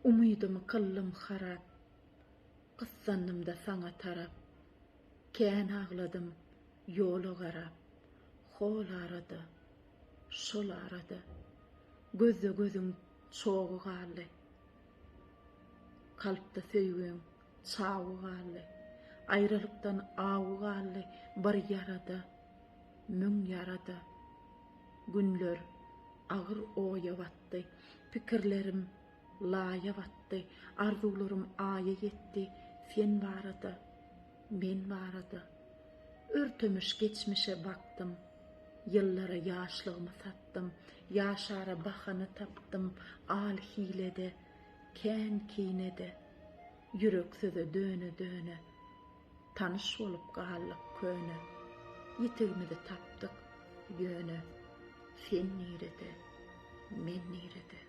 Umydymy kıllym harap, gyssanymda saňa tarap. Kän agladym ýola garap. Hol arady, şol arady. Gözde gözüň çoğu galy. Kalpda söýgüň çağı galy. Ayrılykdan ağı galy bir yarada, müň yarada. Günler agyr oýa batdy, pikirlerim laýa batdy, arzularym aýa getdi, sen barada, men barada. Örtümüş geçmişe baktım, yıllara yaşlığımı sattım, yaşara bakanı taptım, al hilede, kän kinede, yürek söze döne döne, tanış olup gallyk köne, yitigimidi tapdyk yöne, sen nirede, men nirede.